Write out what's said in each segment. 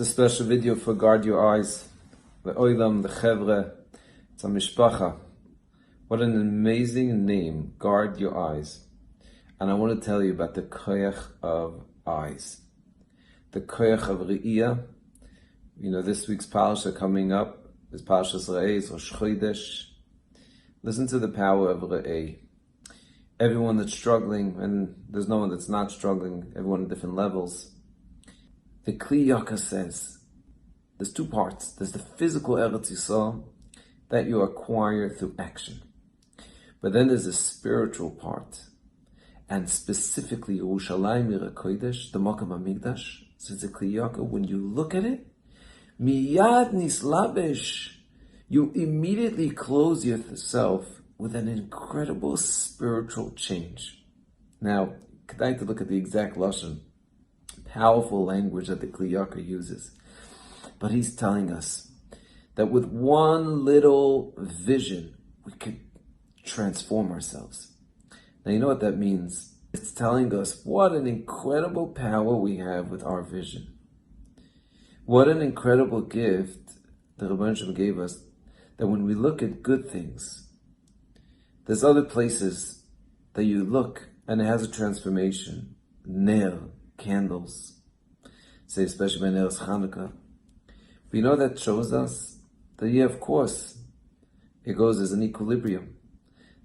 a special video for Guard Your Eyes. The Oilam, the Chevre, it's a Mishpacha. What an amazing name, Guard Your Eyes. And I want to tell you about the koyach of eyes. The koyach of Re'iyah. You know, this week's parasha coming up is Parshas Re'eh, Rosh Chodesh. Listen to the power of Re'eh. Everyone that's struggling, and there's no one that's not struggling, everyone at different levels. The Kli Yakar says, there's two parts. There's the physical Eretz Yisrael that you acquire through action. But then there's the spiritual part. And specifically, Yerushalayim Ira Kodesh, the Makam HaMikdash, says the Kli Yakar, when you look at it, Miyad Nislabesh, you immediately clothe yourself with an incredible spiritual change. Now, I'd like to look at the exact Lashon, powerful language that the Kli Yakar uses. But he's telling us that with one little vision, we could transform ourselves. Now, you know what that means? It's telling us what an incredible power we have with our vision. What an incredible gift the Rebbeinu Shem gave us, that when we look at good things, there's other places that you look and it has a transformation. Ner, candles, say especially by Ner's Hanukkah. But you know that shows us that, yeah, of course, it goes as an equilibrium.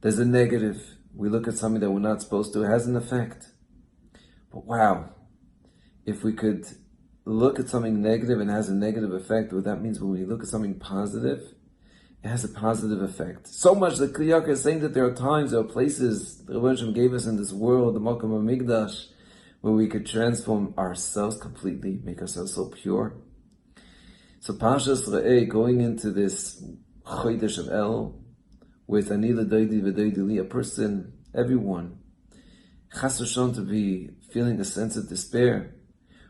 There's a negative. We look at something that we're not supposed to, it has an effect. But wow, if we could look at something negative and it has a negative effect, what that means when we look at something positive, it has a positive effect. So much that Kli Yakar is saying that there are times, there are places the Rebbeinu Shem gave us in this world, the Makam HaMikdash, where we could transform ourselves completely, make ourselves so pure. So Parshas Re'eh, going into this Chodesh of Elul, with Ani L'Doidi V'Doidi Li, a person, everyone, Chas v'Shalom, to be feeling a sense of despair.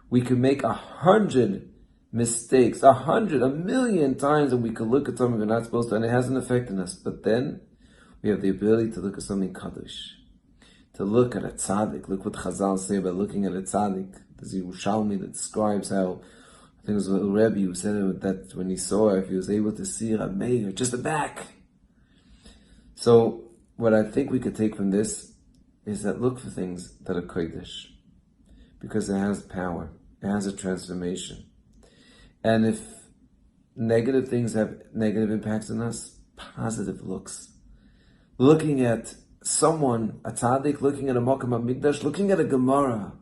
We could make 100 mistakes, 1,000,000 times, and we could look at something we're not supposed to, and it has an effect on us. But then we have the ability to look at something Kaddish, to look at a tzaddik. Look what Chazal say about looking at a tzaddik. There's a Yerushalmi that describes how, I think it was a Rebbe who said that when he saw her, if he was able to see Rab Meir, just the back. So what I think we could take from this is that look for things that are Kodesh, because it has power, it has a transformation. And if negative things have negative impacts on us, positive looks. Looking at someone, a tzaddik, looking at a Makam HaMikdash, looking at a Gemara,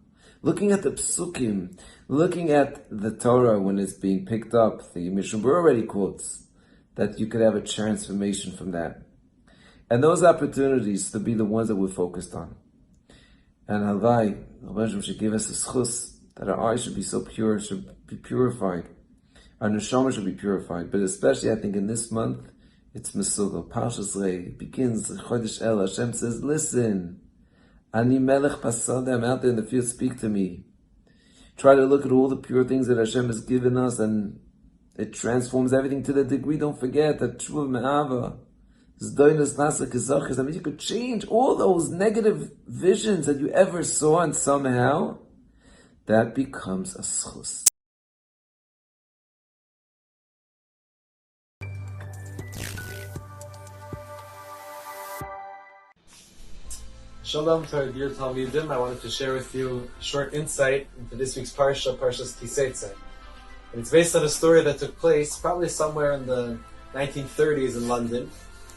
looking at the Psukim, looking at the Torah when it's being picked up, the Mishnah Berurah already quotes, that you could have a transformation from that. And those opportunities to be the ones that we're focused on. And Halvai, the Rebbeinu should give us a schus, that our eyes should be so pure, should be purified. Our neshama should be purified. But especially, I think, in this month, it's Mesugal. Parshas Re'eh begins, Chodesh El, Hashem says, listen, Ani melech pasada, I'm out there in the field, speak to me. Try to look at all the pure things that Hashem has given us, and it transforms everything to the degree, don't forget, that Tshuva Me'ava, that means you could change all those negative visions that you ever saw, and somehow that becomes a schus. Shalom to our dear Talmidim. I wanted to share with you a short insight into this week's Parsha, Parshas Kiseitzei. And it's based on a story that took place probably somewhere in the 1930s in London,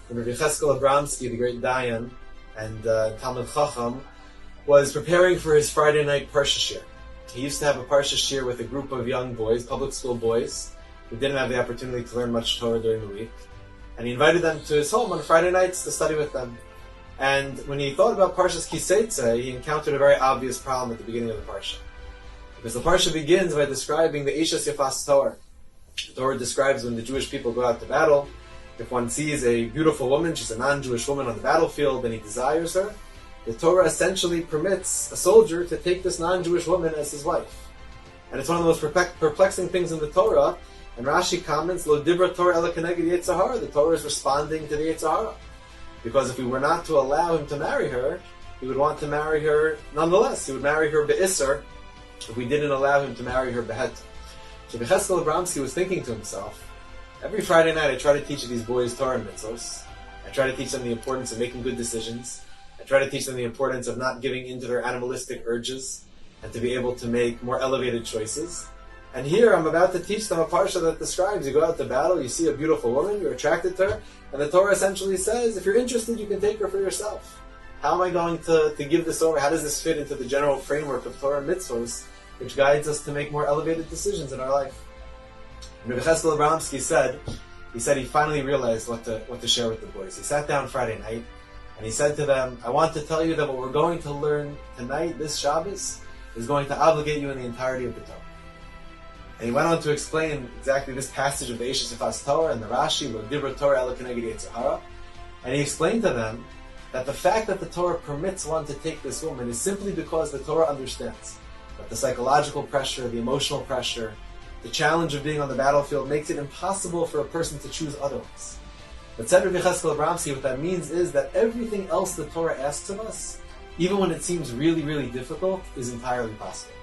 when Rabbi Cheskel Abramsky, the great Dayan and Talmud Chacham, was preparing for his Friday night Parsha Shir. He used to have a Parsha Shir with a group of young boys, public school boys, who didn't have the opportunity to learn much Torah during the week. And he invited them to his home on Friday nights to study with them. And when he thought about Parshas Kiseitzei, he encountered a very obvious problem at the beginning of the Parsha. Because the Parsha begins by describing the Eishes Yafas Torah. The Torah describes when the Jewish people go out to battle. If one sees a beautiful woman, she's a non-Jewish woman on the battlefield, and he desires her, the Torah essentially permits a soldier to take this non-Jewish woman as his wife. And it's one of the most perplexing things in the Torah. And Rashi comments, Lo dibra Torah ela keneged Yetzer Hara. The Torah is responding to the Yetzer Hara. Because if we were not to allow him to marry her, he would want to marry her nonetheless. He would marry her be'isser if we didn't allow him to marry her be'heter. Rabbi Cheskel Abramsky was thinking to himself, every Friday night I try to teach these boys Torah and mitzvos. I try to teach them the importance of making good decisions. I try to teach them the importance of not giving into their animalistic urges and to be able to make more elevated choices. And here I'm about to teach them a parsha that describes you go out to battle, you see a beautiful woman, you're attracted to her, and the Torah essentially says, if you're interested, you can take her for yourself. How am I going to give this over? How does this fit into the general framework of Torah and mitzvos, which guides us to make more elevated decisions in our life? Rabbi Cheskel Abramsky said he finally realized what to share with the boys. He sat down Friday night, and he said to them, I want to tell you that what we're going to learn tonight, this Shabbos, is going to obligate you in the entirety of the Torah. And he went on to explain exactly this passage of the Eishes Sifas Torah and the Rashi, Lo Dibra Torah Ela Keneged Yetzer Hara. And he explained to them that the fact that the Torah permits one to take this woman is simply because the Torah understands that the psychological pressure, the emotional pressure, the challenge of being on the battlefield makes it impossible for a person to choose otherwise. But said Rabbi Cheskel Abramsky, what that means is that everything else the Torah asks of us, even when it seems really, really difficult, is entirely possible.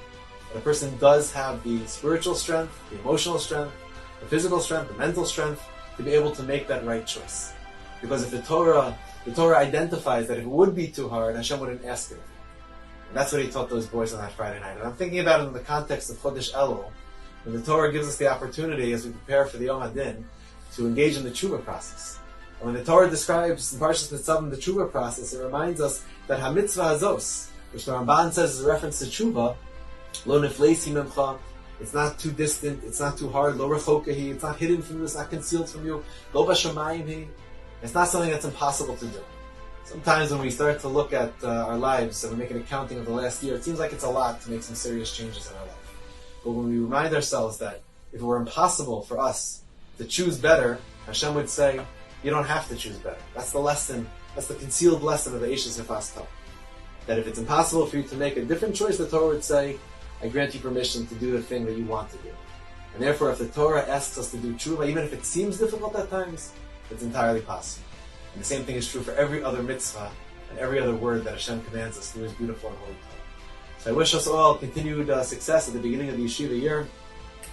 That a person does have the spiritual strength, the emotional strength, the physical strength, the mental strength to be able to make that right choice. Because if the Torah identifies that if it would be too hard, Hashem wouldn't ask it. And that's what he taught those boys on that Friday night. And I'm thinking about it in the context of Chodesh Elul, when the Torah gives us the opportunity as we prepare for the Yom HaDin to engage in the tshuva process. And when the Torah describes the Parshas Nitzavim, the tshuva process, it reminds us that HaMitzvah Hazos, which the Ramban says is a reference to tshuva, Lo nefleisi memcha, it's not too distant, it's not too hard, Lo rechokahi, it's not hidden from you, it's not concealed from you, Lo bashamayim, it's not something that's impossible to do. Sometimes when we start to look at our lives and we make an accounting of the last year, it seems like it's a lot to make some serious changes in our life. But when we remind ourselves that if it were impossible for us to choose better, Hashem would say, you don't have to choose better. That's the lesson, that's the concealed lesson of the Eishes Sifas Torah. That if it's impossible for you to make a different choice, the Torah would say, I grant you permission to do the thing that you want to do. And therefore, if the Torah asks us to do tshuva, even if it seems difficult at times, it's entirely possible. And the same thing is true for every other mitzvah and every other word that Hashem commands us through His beautiful and holy Torah. So I wish us all continued success at the beginning of the yeshiva year.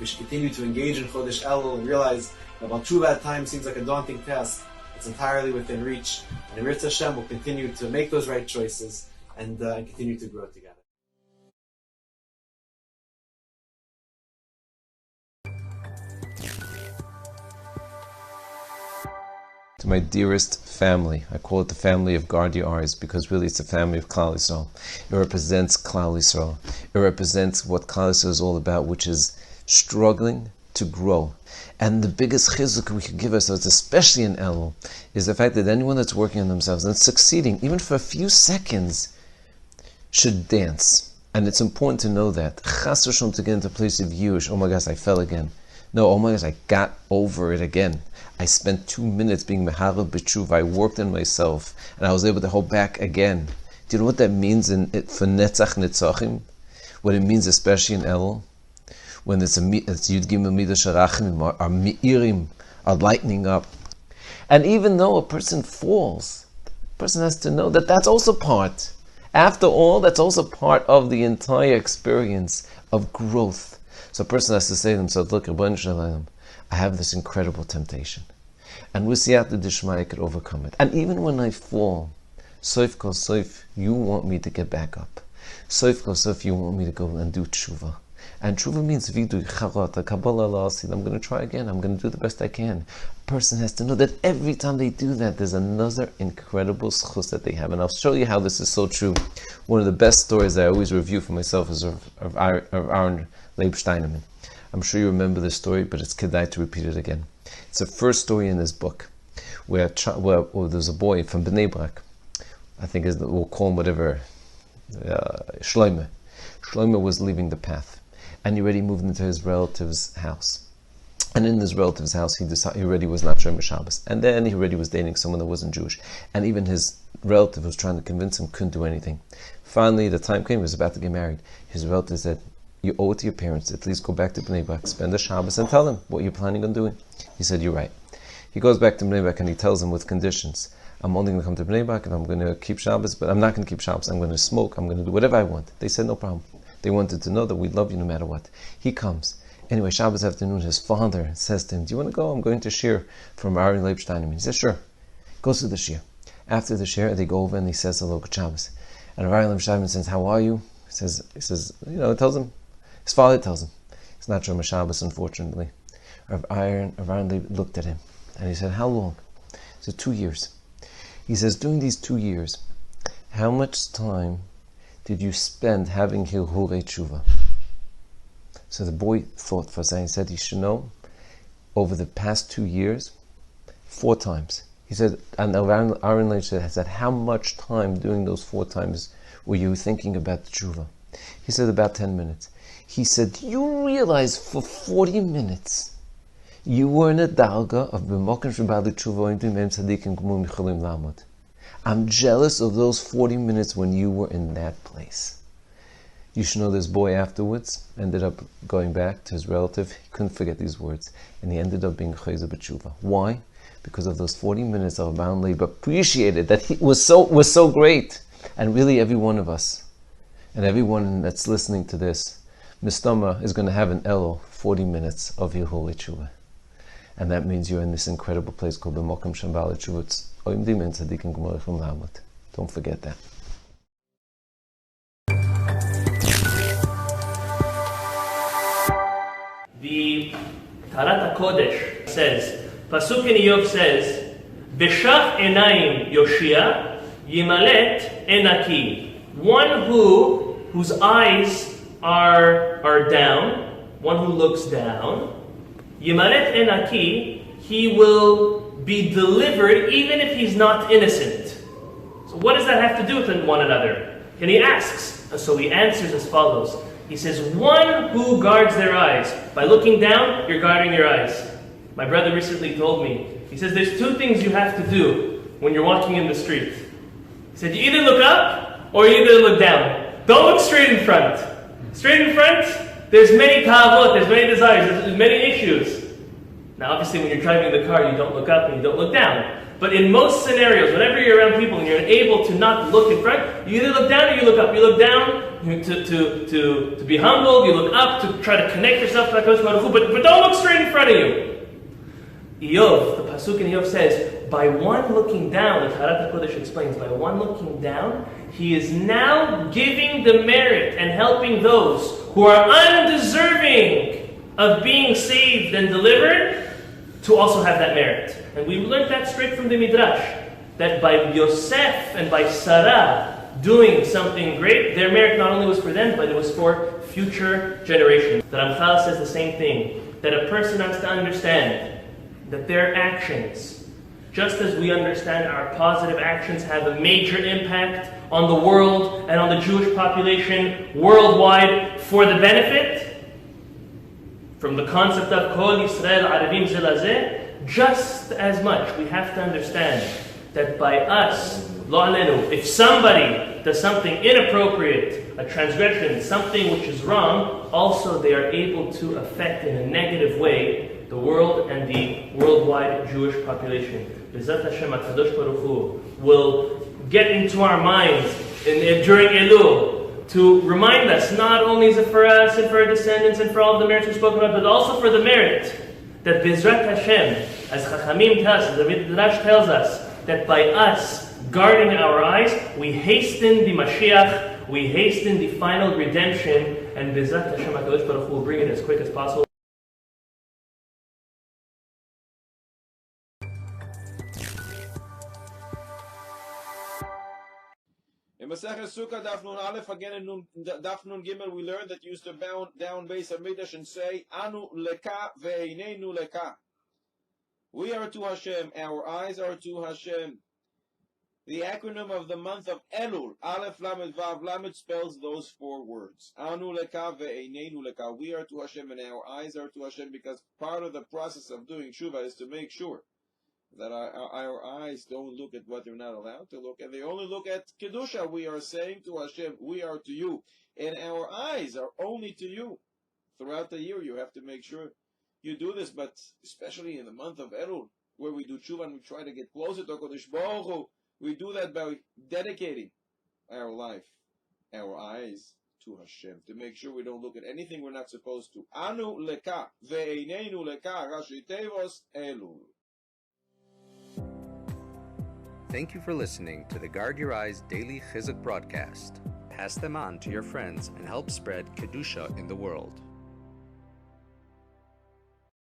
We should continue to engage in Chodesh Elul and realize that while tshuva at times seems like a daunting task, it's entirely within reach. And in Ritz Hashem, we'll continue to make those right choices and continue to grow together. To my dearest family, I call it the family of Guard Your Eyes because really it's a family of Klal Yisrael. It represents Klal Yisrael. It represents what Klal Yisrael is all about, which is struggling to grow. And the biggest chizuk we could give ourselves, especially in Elul, is the fact that anyone that's working on themselves and succeeding, even for a few seconds, should dance. And it's important to know that. Chas v'shalom to get into a place of yush, oh my gosh, I fell again. No, oh my gosh, I got over it again. I spent 2 minutes being meharel b'tshuva. I worked on myself, and I was able to hold back again. Do you know what that means for netzach netzachim? What it means, especially in Elul, when it's Yud Gimel Midas Sharachim, our meirim are lightening up. And even though a person falls, the person has to know that that's also part. After all, that's also part of the entire experience of growth. So a person has to say to himself, look, Rabbeinu Shalom, I have this incredible temptation. And with Siyata Dishmaya, I could overcome it. And even when I fall, Soif Kol Soif, you want me to get back up. Soif Kol Soif, you want me to go and do tshuva. And tshuva means vidu, charata, kabbalah la'asid. I'm going to try again. I'm going to do the best I can. A person has to know that every time they do that, there's another incredible schus that they have. And I'll show you how this is so true. One of the best stories that I always review for myself is of Aaron Leib Steinemann. I'm sure you remember this story, but it's kedai to repeat it again. It's the first story in this book where there's a boy from Bnei Brak. I think we'll call him whatever, Shloime. Shloime was leaving the path, and he already moved into his relative's house. And in his relative's house, he already was not Shomer Shabbos. And then he already was dating someone that wasn't Jewish. And even his relative was trying to convince him couldn't do anything. Finally, the time came, he was about to get married. His relative said, you owe it to your parents, at least go back to Bnei Brak, spend the Shabbos, and tell them what you're planning on doing. He said, you're right. He goes back to Bnei Brak and he tells them with conditions. I'm only going to come to Bnei Brak if I'm going to keep Shabbos, but I'm not going to keep Shabbos. I'm going to smoke, I'm going to do whatever I want. They said, no problem. They wanted to know that we love you no matter what. He comes. Anyway, Shabbos afternoon, his father says to him, do you want to go? I'm going to shir from Aaron Leibstein. He says, sure. Goes to the shir. After the shir, they go over and he says hello, good Shabbos. And Aaron Leibstein says, how are you? He says, tells him, his father tells him. It's not Shom Shabbos, unfortunately. Aaron looked at him and he said, how long? He said, 2 years. He says, during these 2 years, how much time did you spend having Hilhurei Tshuva? So the boy thought for a second. He said, you should know, over the past 2 years, 4 times. He said, and Aaron later said, how much time during those 4 times were you thinking about the Tshuva? He said, about 10 minutes. He said, do you realize for 40 minutes, you were in a dalga of b'mokem shebali tshuva oimdim em tzadikim gmur micholim lamod. I'm jealous of those 40 minutes when you were in that place. You should know this boy afterwards ended up going back to his relative. He couldn't forget these words. And he ended up being chayzer b'tshuva. Why? Because of those 40 minutes of Rabban Leib appreciated that he was so great. And really every one of us, and everyone that's listening to this, Mistama is going to have an Elul, 40 minutes of Hilhurei Tshuva. And that means you're in this incredible place called the Mokum Shambali Tshuva. Don't forget that. The Tarat HaKodesh says, Pasuk in Iyov says, B'shaf enayim Yoshia, Yimalet enaki. One whose eyes are down, one who looks down, Yimalet enaki, he will be delivered even if he's not innocent. So what does that have to do with one another? And he asks, and so he answers as follows. He says, one who guards their eyes. By looking down, you're guarding your eyes. My brother recently told me, he says, there's 2 things you have to do when you're walking in the street. He said, you either look up or you either look down. Don't look straight in front. Straight in front, there's many kavot, there's many desires, there's many issues. Now obviously when you're driving the car, you don't look up and you don't look down. But in most scenarios, whenever you're around people and you're able to not look in front, you either look down or you look up. You look down to be humble, you look up to try to connect yourself to HaKadosh Baruch Hu, but don't look straight in front of you. Iyov, the Pasuk in Iyov says, by one looking down, the Tarat HaKodesh explains, by one looking down, he is now giving the merit and helping those who are undeserving of being saved and delivered to also have that merit. And we learned that straight from the Midrash, that by Yosef and by Sarah doing something great, their merit not only was for them, but it was for future generations. The Ramchal says the same thing, that a person has to understand that their actions, just as we understand our positive actions have a major impact on the world and on the Jewish population worldwide for the benefit, from the concept of Kol Yisrael Arevim Ze Lazeh, just as much we have to understand that by us, Lo Alenu, if somebody does something inappropriate, a transgression, something which is wrong, also they are able to affect in a negative way the world and the worldwide Jewish population. B'ezrat Hashem, HaKadosh Baruch Hu will get into our minds during Elul to remind us, not only is it for us and for our descendants and for all of the merits we spoke about, but also for the merit that B'ezrat Hashem, as Chachamim tells us, the Midrash tells us, that by us guarding our eyes, we hasten the Mashiach, we hasten the final redemption, and B'ezrat Hashem HaKadosh Baruch Hu will bring it as quick as possible. In Masechet Sukkah, Daf Nun Aleph, again in Daf Nun Gimel, we learned that you used to bow down Beis HaMikdash and say, Anu leka ve'einenu leka. We are to Hashem, our eyes are to Hashem. The acronym of the month of Elul, Aleph Lamed Vav Lamed, spells those 4 words. Anu leka ve'einenu leka. We are to Hashem and our eyes are to Hashem, because part of the process of doing Shuvah is to make sure that our eyes don't look at what they're not allowed to look at. They only look at Kedusha. We are saying to Hashem, we are to you. And our eyes are only to you. Throughout the year, you have to make sure you do this, but especially in the month of Elul, where we do Tshuva and we try to get closer to HaKadosh Baruch Hu, we do that by dedicating our life, our eyes to Hashem, to make sure we don't look at anything we're not supposed to. Anu leka, ve'eineinu leka, Rashi Tevos, Elul. Thank you for listening to the Guard Your Eyes Daily Chizuk broadcast. Pass them on to your friends and help spread Kedusha in the world.